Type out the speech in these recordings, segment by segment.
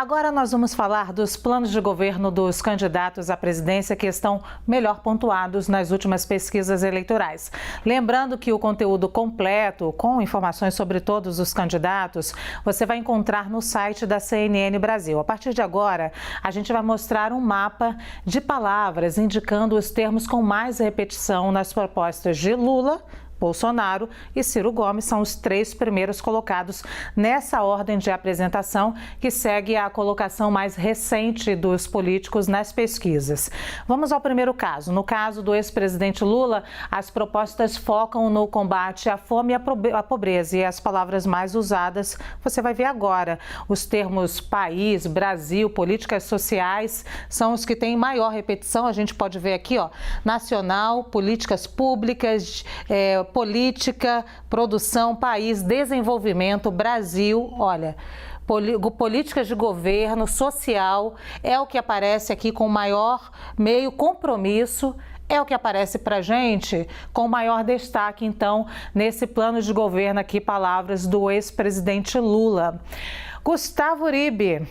Agora nós vamos falar dos planos de governo dos candidatos à presidência que estão melhor pontuados nas últimas pesquisas eleitorais. Lembrando que o conteúdo completo, com informações sobre todos os candidatos, você vai encontrar no site da CNN Brasil. A partir de agora, a gente vai mostrar um mapa de palavras indicando os termos com mais repetição nas propostas de Lula, Bolsonaro e Ciro Gomes. São os três primeiros colocados nessa ordem de apresentação, que segue a colocação mais recente dos políticos nas pesquisas. Vamos ao primeiro caso. No caso do ex-presidente Lula, as propostas focam no combate à fome e à pobreza. E as palavras mais usadas você vai ver agora. Os termos país, Brasil, políticas sociais são os que têm maior repetição. A gente pode ver aqui, nacional, políticas públicas, política, produção, país, desenvolvimento, Brasil, olha, políticas de governo, social, é o que aparece aqui com maior meio compromisso, é o que aparece para gente com maior destaque, então, nesse plano de governo aqui, palavras do ex-presidente Lula. Gustavo Uribe.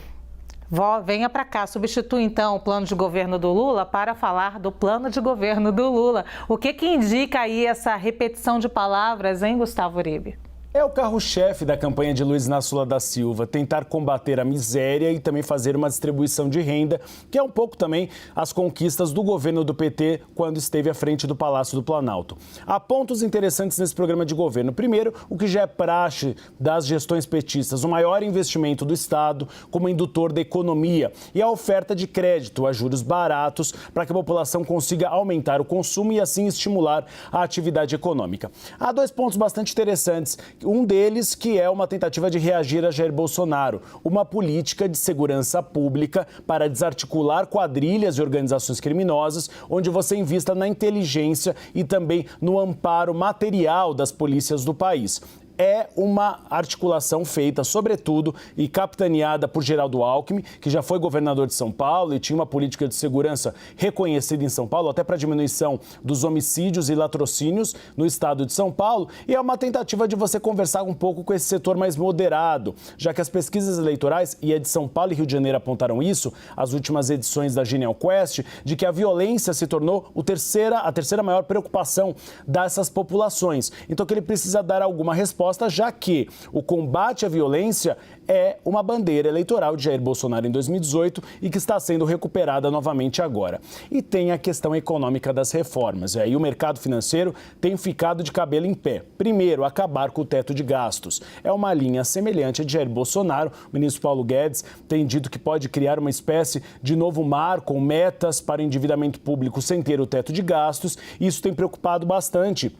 Venha para cá, substitui então o plano de governo do Lula para falar do plano de governo do Lula. O que indica aí essa repetição de palavras, hein, Gustavo Uribe? É o carro-chefe da campanha de Luiz Inácio Lula da Silva, tentar combater a miséria e também fazer uma distribuição de renda, que é um pouco também as conquistas do governo do PT quando esteve à frente do Palácio do Planalto. Há pontos interessantes nesse programa de governo. Primeiro, o que já é praxe das gestões petistas, o maior investimento do Estado como indutor da economia e a oferta de crédito a juros baratos para que a população consiga aumentar o consumo e assim estimular a atividade econômica. Há dois pontos bastante interessantes. Um deles que é uma tentativa de reagir a Jair Bolsonaro, uma política de segurança pública para desarticular quadrilhas e organizações criminosas, onde você invista na inteligência e também no amparo material das polícias do país. É uma articulação feita, sobretudo, e capitaneada por Geraldo Alckmin, que já foi governador de São Paulo e tinha uma política de segurança reconhecida em São Paulo, até para a diminuição dos homicídios e latrocínios no estado de São Paulo. E é uma tentativa de você conversar um pouco com esse setor mais moderado, já que as pesquisas eleitorais, e a de São Paulo e Rio de Janeiro apontaram isso, as últimas edições da Genial Quest, de que a violência se tornou a terceira maior preocupação dessas populações. Então, que ele precisa dar alguma resposta, já que o combate à violência é uma bandeira eleitoral de Jair Bolsonaro em 2018 e que está sendo recuperada novamente agora. E tem a questão econômica das reformas. E aí o mercado financeiro tem ficado de cabelo em pé. Primeiro, acabar com o teto de gastos. É uma linha semelhante a de Jair Bolsonaro. O ministro Paulo Guedes tem dito que pode criar uma espécie de novo marco, com metas para o endividamento público sem ter o teto de gastos. Isso tem preocupado bastante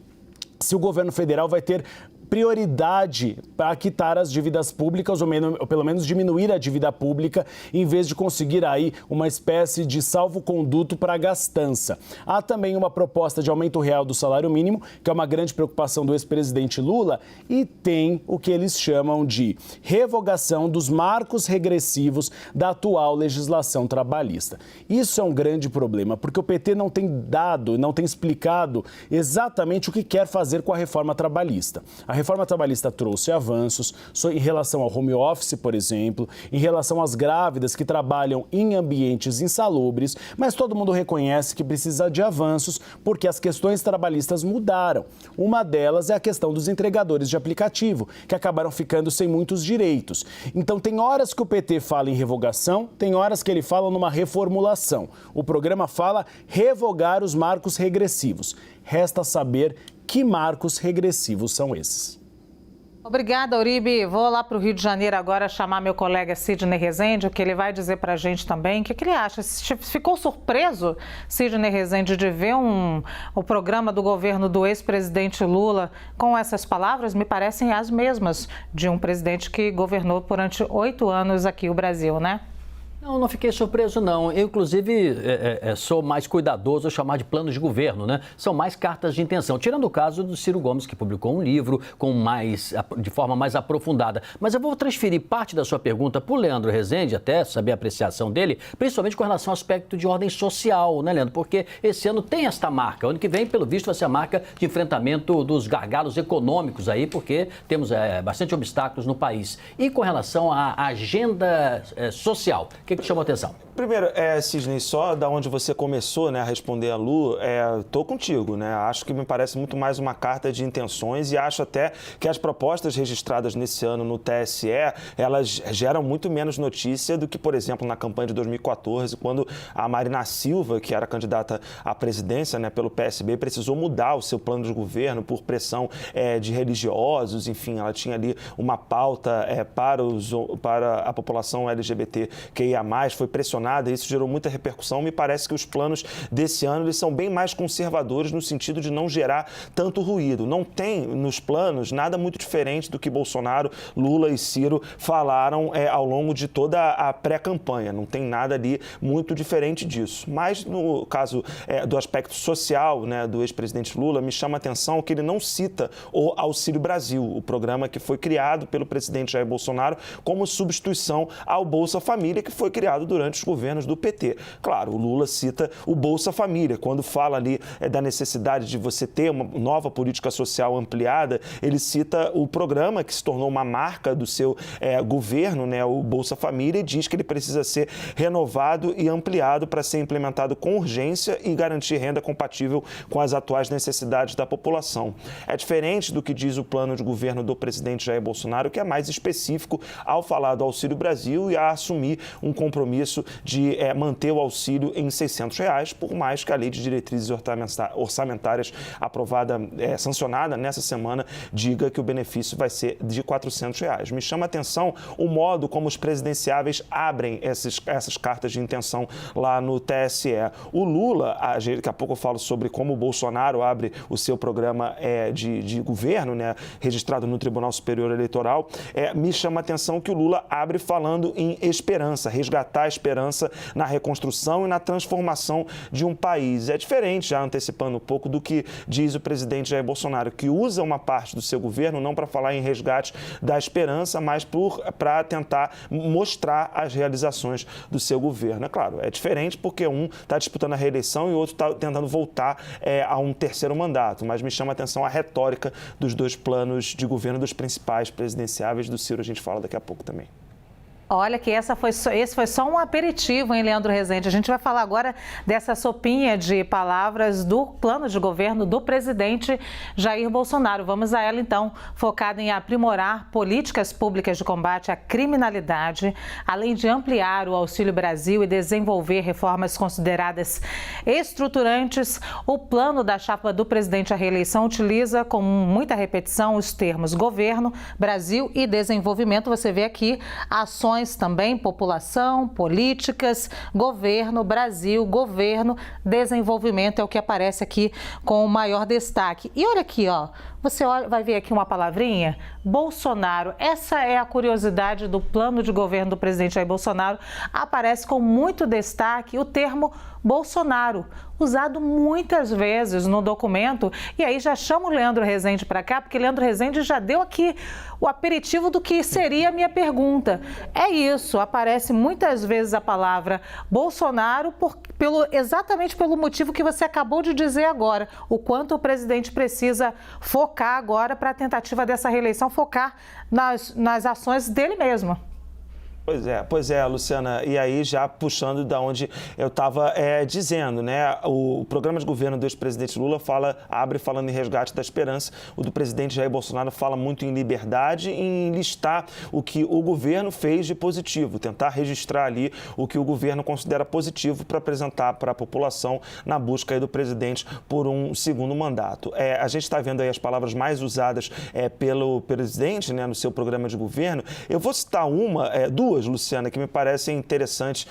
se o governo federal vai ter prioridade para quitar as dívidas públicas, ou pelo menos diminuir a dívida pública, em vez de conseguir aí uma espécie de salvo-conduto para a gastança. Há também uma proposta de aumento real do salário mínimo, que é uma grande preocupação do ex-presidente Lula, e tem o que eles chamam de revogação dos marcos regressivos da atual legislação trabalhista. Isso é um grande problema, porque o PT não tem dado, não tem explicado exatamente o que quer fazer com a reforma trabalhista. A reforma trabalhista trouxe avanços em relação ao home office, por exemplo, em relação às grávidas que trabalham em ambientes insalubres, mas todo mundo reconhece que precisa de avanços porque as questões trabalhistas mudaram. Uma delas é a questão dos entregadores de aplicativo, que acabaram ficando sem muitos direitos. Então, tem horas que o PT fala em revogação, tem horas que ele fala numa reformulação. O programa fala revogar os marcos regressivos. Resta saber que marcos regressivos são esses. Obrigada, Uribe. Vou lá para o Rio de Janeiro agora chamar meu colega Sidney Rezende, o que ele vai dizer para a gente também. O que ele acha? Ficou surpreso, Sidney Rezende, de ver o programa do governo do ex-presidente Lula com essas palavras? Me parecem as mesmas de um presidente que governou durante 8 anos aqui o Brasil, né? Não fiquei surpreso, não. Eu, inclusive, sou mais cuidadoso ao chamar de planos de governo, né? São mais cartas de intenção. Tirando o caso do Ciro Gomes, que publicou um livro de forma mais aprofundada. Mas eu vou transferir parte da sua pergunta para o Leandro Rezende, até saber a apreciação dele, principalmente com relação ao aspecto de ordem social, né, Leandro? Porque esse ano tem esta marca. O ano que vem, pelo visto, vai ser a marca de enfrentamento dos gargalos econômicos aí, porque temos bastante obstáculos no país. E com relação à agenda social, o que te chamou a atenção? Primeiro, Sidney, só da onde você começou, né, a responder a Lu, tô contigo, né? Acho que me parece muito mais uma carta de intenções e acho até que as propostas registradas nesse ano no TSE, elas geram muito menos notícia do que, por exemplo, na campanha de 2014, quando a Marina Silva, que era candidata à presidência, né, pelo PSB, precisou mudar o seu plano de governo por pressão de religiosos, enfim, ela tinha ali uma pauta para a população LGBTQIA+, foi pressionada, isso gerou muita repercussão. Me parece que os planos desse ano eles são bem mais conservadores no sentido de não gerar tanto ruído. Não tem nos planos nada muito diferente do que Bolsonaro, Lula e Ciro falaram ao longo de toda a pré-campanha. Não tem nada ali muito diferente disso. Mas no caso do aspecto social, né, do ex-presidente Lula, me chama a atenção que ele não cita o Auxílio Brasil, o programa que foi criado pelo presidente Jair Bolsonaro como substituição ao Bolsa Família, que foi criado durante os governos do PT. Claro, o Lula cita o Bolsa Família. Quando fala ali da necessidade de você ter uma nova política social ampliada, ele cita o programa que se tornou uma marca do seu governo, né, o Bolsa Família, e diz que ele precisa ser renovado e ampliado para ser implementado com urgência e garantir renda compatível com as atuais necessidades da população. É diferente do que diz o plano de governo do presidente Jair Bolsonaro, que é mais específico ao falar do Auxílio Brasil e a assumir um compromisso de manter o auxílio em R$600, por mais que a Lei de Diretrizes Orçamentárias aprovada, sancionada nessa semana, diga que o benefício vai ser de R$400. Me chama a atenção o modo como os presidenciáveis abrem essas cartas de intenção lá no TSE. O Lula, daqui a pouco eu falo sobre como o Bolsonaro abre o seu programa de governo, né, registrado no Tribunal Superior Eleitoral, me chama a atenção que o Lula abre falando em esperança, resgatar a esperança na reconstrução e na transformação de um país. É diferente, já antecipando um pouco, do que diz o presidente Jair Bolsonaro, que usa uma parte do seu governo não para falar em resgate da esperança, mas para tentar mostrar as realizações do seu governo. É claro, é diferente porque um está disputando a reeleição e o outro está tentando voltar a um terceiro mandato, mas me chama a atenção a retórica dos dois planos de governo dos principais presidenciáveis. Do Ciro a gente fala daqui a pouco também. Olha que esse foi só um aperitivo, hein, Leandro Rezende? A gente vai falar agora dessa sopinha de palavras do plano de governo do presidente Jair Bolsonaro. Vamos a ela, então, focada em aprimorar políticas públicas de combate à criminalidade, além de ampliar o Auxílio Brasil e desenvolver reformas consideradas estruturantes. O plano da chapa do presidente à reeleição utiliza, com muita repetição, os termos governo, Brasil e desenvolvimento. Você vê aqui ações também, população, políticas, governo, Brasil, governo, desenvolvimento é o que aparece aqui com o maior destaque. E olha aqui, ó, você vai ver aqui uma palavrinha, Bolsonaro. Essa é a curiosidade do plano de governo do presidente Jair Bolsonaro. Aparece com muito destaque o termo Bolsonaro, usado muitas vezes no documento. E aí já chamo o Leandro Rezende para cá, porque Leandro Rezende já deu aqui o aperitivo do que seria a minha pergunta. É isso, aparece muitas vezes a palavra Bolsonaro exatamente pelo motivo que você acabou de dizer agora, o quanto o presidente precisa focar agora para a tentativa dessa reeleição, focar nas ações dele mesmo. Pois é, Luciana, e aí já puxando da onde eu estava dizendo, né, o programa de governo do ex-presidente Lula abre falando em resgate da esperança, o do presidente Jair Bolsonaro fala muito em liberdade e em listar o que o governo fez de positivo, tentar registrar ali o que o governo considera positivo para apresentar para a população na busca aí do presidente por um segundo mandato. A gente está vendo aí as palavras mais usadas pelo presidente, né, no seu programa de governo. Eu vou citar do duas, Luciana, que me parecem interessantes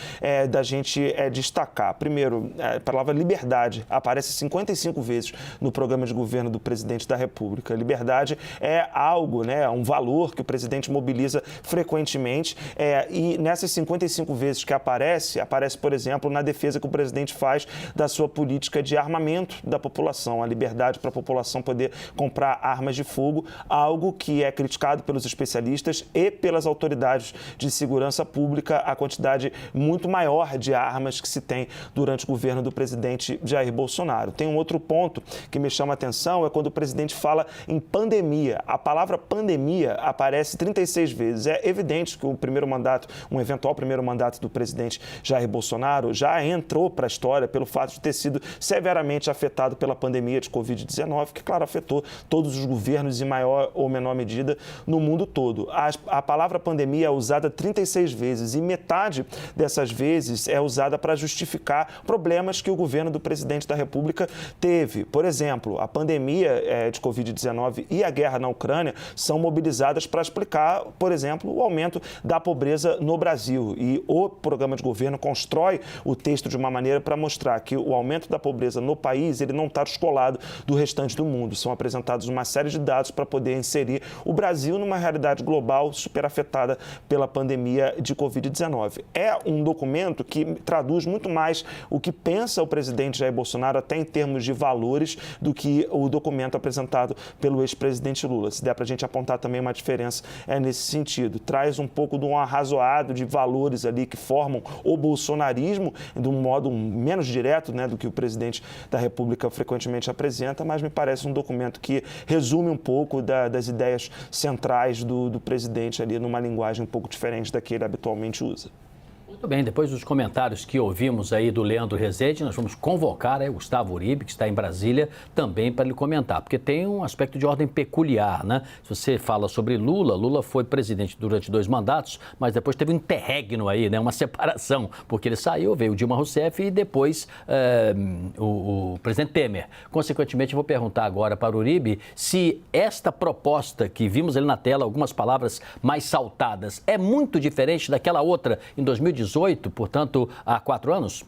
da gente destacar. Primeiro, a palavra liberdade aparece 55 vezes no programa de governo do presidente da República. Liberdade é algo, um valor que o presidente mobiliza frequentemente e nessas 55 vezes que aparece, por exemplo, na defesa que o presidente faz da sua política de armamento da população, a liberdade para a população poder comprar armas de fogo, algo que é criticado pelos especialistas e pelas autoridades de segurança pública, a quantidade muito maior de armas que se tem durante o governo do presidente Jair Bolsonaro. Tem um outro ponto que me chama a atenção, é quando o presidente fala em pandemia. A palavra pandemia aparece 36 vezes. É evidente que um eventual primeiro mandato do presidente Jair Bolsonaro já entrou para a história pelo fato de ter sido severamente afetado pela pandemia de Covid-19, que, claro, afetou todos os governos em maior ou menor medida no mundo todo. A palavra pandemia é usada 36 vezes e metade dessas vezes é usada para justificar problemas que o governo do presidente da República teve. Por exemplo, a pandemia de Covid-19 e a guerra na Ucrânia são mobilizadas para explicar, por exemplo, o aumento da pobreza no Brasil. E o programa de governo constrói o texto de uma maneira para mostrar que o aumento da pobreza no país ele não está descolado do restante do mundo. São apresentados uma série de dados para poder inserir o Brasil numa realidade global super afetada pela pandemia de Covid-19. É um documento que traduz muito mais o que pensa o presidente Jair Bolsonaro, até em termos de valores, do que o documento apresentado pelo ex-presidente Lula. Se der para a gente apontar também uma diferença nesse sentido. Traz um pouco de um arrazoado de valores ali que formam o bolsonarismo de um modo menos direto do que o presidente da República frequentemente apresenta, mas me parece um documento que resume um pouco das ideias centrais do presidente ali numa linguagem um pouco diferente da que ele habitualmente usa. Muito bem, depois dos comentários que ouvimos aí do Leandro Rezende, nós vamos convocar o Gustavo Uribe, que está em Brasília, também para ele comentar, porque tem um aspecto de ordem peculiar, né? Se você fala sobre Lula foi presidente durante 2 mandatos, mas depois teve um interregno aí, uma separação, porque ele saiu, veio Dilma Rousseff e depois o presidente Temer. Consequentemente, eu vou perguntar agora para o Uribe se esta proposta que vimos ali na tela, algumas palavras mais saltadas, é muito diferente daquela outra em 2018, portanto, há 4 anos?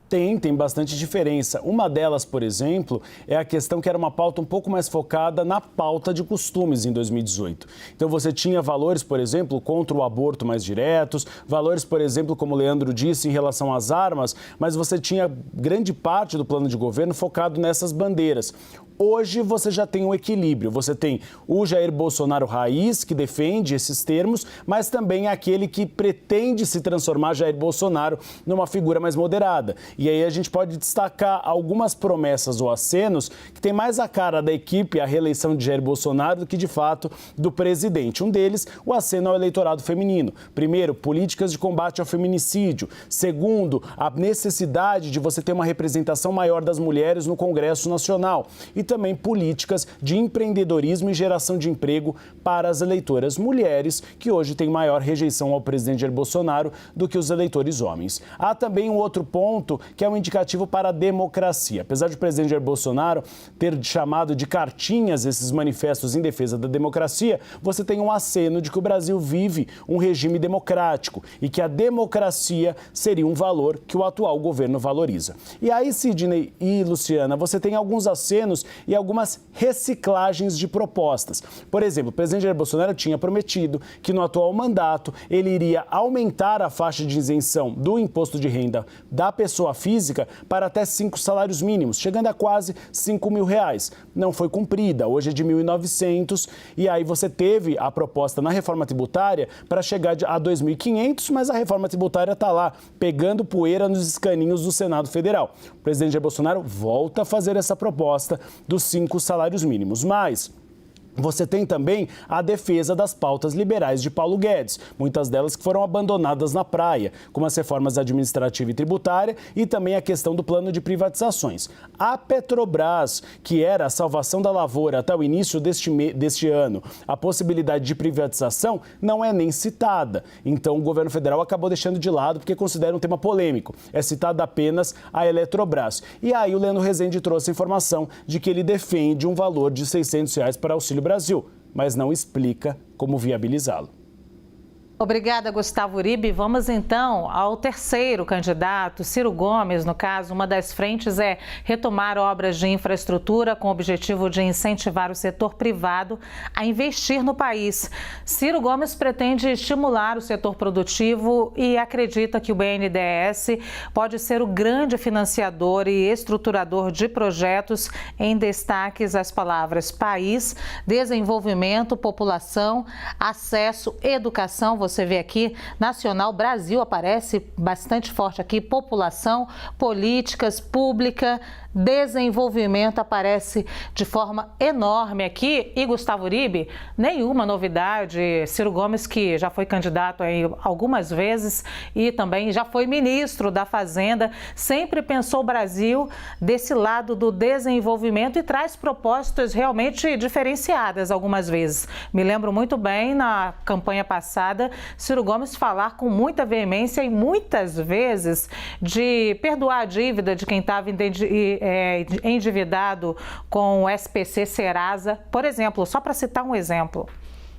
Tem bastante diferença. Uma delas, por exemplo, é a questão que era uma pauta um pouco mais focada na pauta de costumes em 2018. Então você tinha valores, por exemplo, contra o aborto mais diretos, valores, por exemplo, como o Leandro disse, em relação às armas, mas você tinha grande parte do plano de governo focado nessas bandeiras. Hoje você já tem um equilíbrio, você tem o Jair Bolsonaro raiz, que defende esses termos, mas também aquele que pretende se transformar Jair Bolsonaro numa figura mais moderada. E aí a gente pode destacar algumas promessas ou acenos que tem mais a cara da equipe, a reeleição de Jair Bolsonaro, do que de fato do presidente. Um deles, o aceno ao eleitorado feminino. Primeiro, políticas de combate ao feminicídio. Segundo, a necessidade de você ter uma representação maior das mulheres no Congresso Nacional. E também políticas de empreendedorismo e geração de emprego para as eleitoras mulheres, que hoje têm maior rejeição ao presidente Jair Bolsonaro do que os eleitores homens. Há também um outro ponto que é um indicativo para a democracia. Apesar de o presidente Jair Bolsonaro ter chamado de cartinhas esses manifestos em defesa da democracia, você tem um aceno de que o Brasil vive um regime democrático e que a democracia seria um valor que o atual governo valoriza. E aí, Sidney e Luciana, você tem alguns acenos e algumas reciclagens de propostas. Por exemplo, o presidente Jair Bolsonaro tinha prometido que no atual mandato ele iria aumentar a faixa de isenção do imposto de renda da pessoa física para até 5 salários mínimos, chegando a quase R$5 mil. Não foi cumprida, hoje é de 1.900 e aí você teve a proposta na reforma tributária para chegar a 2.500, mas a reforma tributária está lá, pegando poeira nos escaninhos do Senado Federal. O presidente Jair Bolsonaro volta a fazer essa proposta dos 5 salários mínimos, mas você tem também a defesa das pautas liberais de Paulo Guedes, muitas delas que foram abandonadas na praia, como as reformas administrativa e tributária e também a questão do plano de privatizações. A Petrobras, que era a salvação da lavoura até o início deste ano, a possibilidade de privatização não é nem citada. Então o governo federal acabou deixando de lado porque considera um tema polêmico. É citada apenas a Eletrobras. E aí o Leandro Rezende trouxe a informação de que ele defende um valor de R$600 para Auxílio Brasil, mas não explica como viabilizá-lo. Obrigada, Gustavo Uribe. Vamos então ao terceiro candidato, Ciro Gomes. No caso, uma das frentes é retomar obras de infraestrutura com o objetivo de incentivar o setor privado a investir no país. Ciro Gomes pretende estimular o setor produtivo e acredita que o BNDES pode ser o grande financiador e estruturador de projetos, em destaques as palavras país, desenvolvimento, população, acesso, educação. Você vê aqui, nacional, Brasil aparece bastante forte aqui, população, políticas, pública, desenvolvimento aparece de forma enorme aqui. E Gustavo Uribe, nenhuma novidade. Ciro Gomes, que já foi candidato aí algumas vezes e também já foi ministro da Fazenda, sempre pensou o Brasil desse lado do desenvolvimento e traz propostas realmente diferenciadas algumas vezes. Me lembro muito bem, na campanha passada, Ciro Gomes falar com muita veemência e muitas vezes de perdoar a dívida de quem estava endividado com o SPC Serasa, por exemplo, só para citar um exemplo.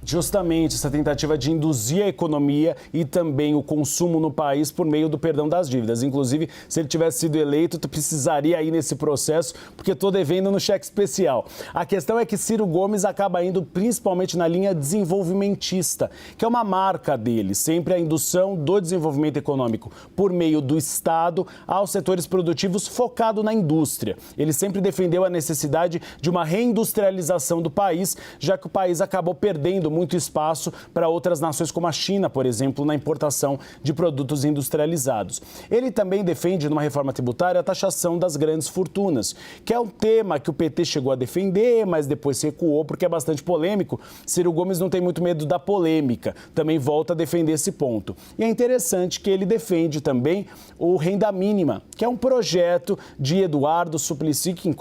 Justamente essa tentativa de induzir a economia e também o consumo no país por meio do perdão das dívidas. Inclusive, se ele tivesse sido eleito, tu precisaria ir nesse processo, porque estou devendo no cheque especial. A questão é que Ciro Gomes acaba indo principalmente na linha desenvolvimentista, que é uma marca dele, sempre a indução do desenvolvimento econômico por meio do Estado aos setores produtivos focado na indústria. Ele sempre defendeu a necessidade de uma reindustrialização do país, já que o país acabou perdendo muito espaço para outras nações como a China, por exemplo, na importação de produtos industrializados. Ele também defende, numa reforma tributária, a taxação das grandes fortunas, que é um tema que o PT chegou a defender, mas depois se recuou porque é bastante polêmico. Ciro Gomes não tem muito medo da polêmica, também volta a defender esse ponto. E é interessante que ele defende também o Renda Mínima, que é um projeto de Eduardo Suplicy, que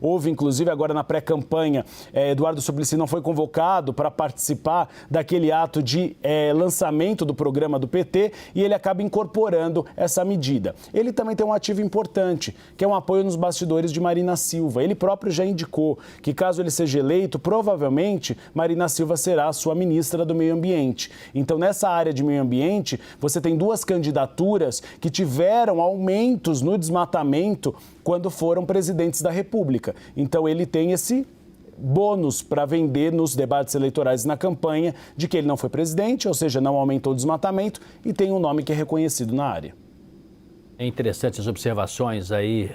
houve agora na pré-campanha, Eduardo Suplicy não foi convocado para participar daquele ato de lançamento do programa do PT e ele acaba incorporando essa medida. Ele também tem um ativo importante, que é um apoio nos bastidores de Marina Silva. Ele próprio já indicou que, caso ele seja eleito, provavelmente Marina Silva será a sua ministra do Meio Ambiente. Então, nessa área de meio ambiente, você tem duas candidaturas que tiveram aumentos no desmatamento quando foram presidentes da República. Então, ele tem esse bônus para vender nos debates eleitorais e na campanha de que ele não foi presidente, ou seja, não aumentou o desmatamento e tem um nome que é reconhecido na área. É interessante as observações aí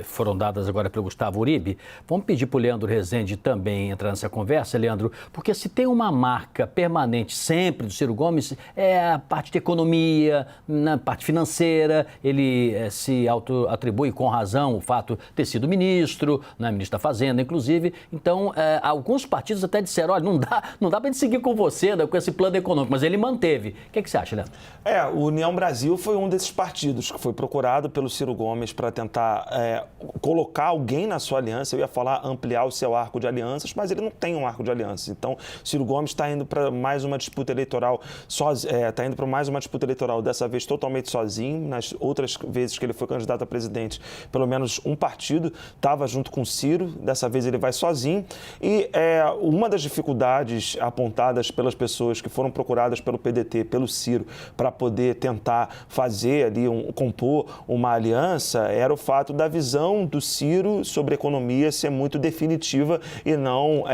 foram dadas agora pelo Gustavo Uribe. Vamos pedir para o Leandro Rezende também entrar nessa conversa, Leandro, porque se tem uma marca permanente sempre do Ciro Gomes, é a parte de economia, na parte financeira, ele se auto-atribui com razão o fato de ter sido ministro da Fazenda, inclusive. Então, alguns partidos até disseram, olha, não dá para gente seguir com você, com esse plano econômico, mas ele manteve. O que você acha, Leandro? O União Brasil foi um desses partidos que foi procurado pelo Ciro Gomes para tentar colocar alguém na sua aliança. Eu ia falar ampliar o seu arco de alianças, mas ele não tem um arco de alianças. Então, Ciro Gomes está indo para mais uma disputa eleitoral dessa vez totalmente sozinho. Nas outras vezes que ele foi candidato a presidente, pelo menos um partido estava junto com Ciro. Dessa vez ele vai sozinho. E uma das dificuldades apontadas pelas pessoas que foram procuradas pelo PDT, pelo Ciro, para poder tentar fazer ali, compor uma aliança, era o fato da visão do Ciro sobre a economia ser muito definitiva e não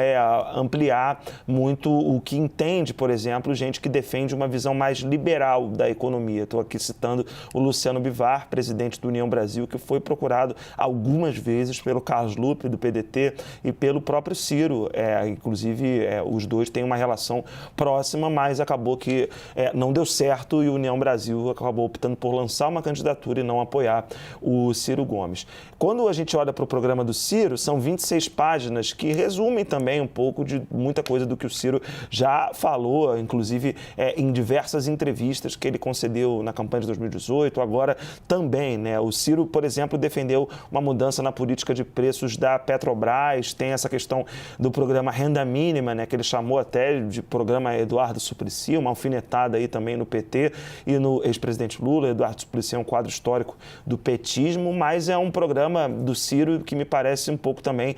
ampliar muito o que entende, por exemplo, gente que defende uma visão mais liberal da economia. Estou aqui citando o Luciano Bivar, presidente do União Brasil, que foi procurado algumas vezes pelo Carlos Lupe, do PDT, e pelo próprio Ciro. Inclusive, os dois têm uma relação próxima, mas acabou que não deu certo e o União Brasil acabou optando por lançar uma candidatura e não apoiar o Ciro Gomes. Quando a gente olha para o programa do Ciro, são 26 páginas que resumem também um pouco de muita coisa do que o Ciro já falou, inclusive em diversas entrevistas que ele concedeu na campanha de 2018, agora também, né? O Ciro, por exemplo, defendeu uma mudança na política de preços da Petrobras, tem essa questão do programa Renda Mínima, né? Que ele chamou até de programa Eduardo Suplicy, uma alfinetada aí também no PT e no ex-presidente Lula. Eduardo Suplicy é um quadro passado histórico do petismo, mas é um programa do Ciro que me parece um pouco também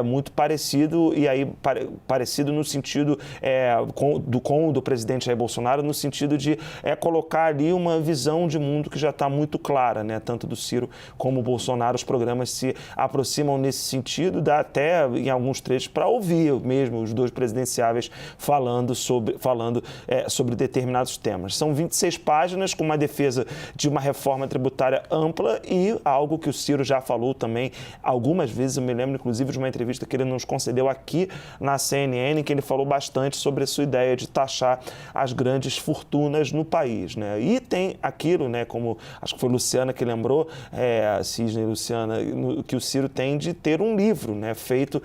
muito parecido, e aí parecido no sentido com o do presidente Jair Bolsonaro, no sentido de colocar ali uma visão de mundo que já está muito clara, né? Tanto do Ciro como o Bolsonaro, os programas se aproximam nesse sentido, dá até em alguns trechos para ouvir mesmo os dois presidenciáveis falando sobre determinados temas. São 26 páginas com uma defesa de uma reforma tributária ampla e algo que o Ciro já falou também algumas vezes. Eu me lembro, inclusive, de uma entrevista que ele nos concedeu aqui na CNN, que ele falou bastante sobre a sua ideia de taxar as grandes fortunas no país, né? E tem aquilo, né, como acho que foi Luciana que lembrou, Cisne e Luciana, que o Ciro tem de ter um livro, né, feito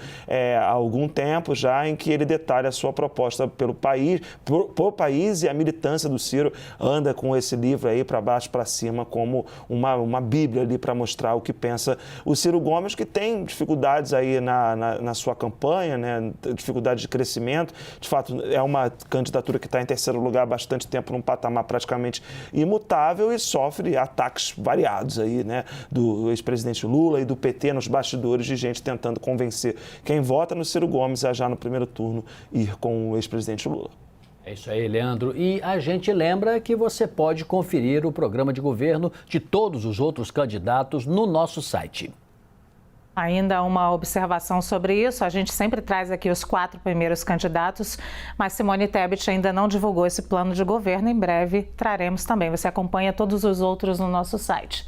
há algum tempo já, em que ele detalha a sua proposta pelo país, por país, e a militância do Ciro anda com esse livro aí para baixo, para cima, como uma bíblia ali para mostrar o que pensa o Ciro Gomes, que tem dificuldades aí na sua campanha, né, dificuldade de crescimento. De fato, é uma candidatura que está em terceiro lugar há bastante tempo, num patamar praticamente imutável, e sofre ataques variados aí, né, do ex-presidente Lula e do PT nos bastidores, de gente tentando convencer quem vota no Ciro Gomes a já no primeiro turno ir com o ex-presidente Lula. É isso aí, Leandro. E a gente lembra que você pode conferir o programa de governo de todos os outros candidatos no nosso site. Ainda uma observação sobre isso, a gente sempre traz aqui os 4 primeiros candidatos, mas Simone Tebet ainda não divulgou esse plano de governo. Em breve traremos também. Você acompanha todos os outros no nosso site.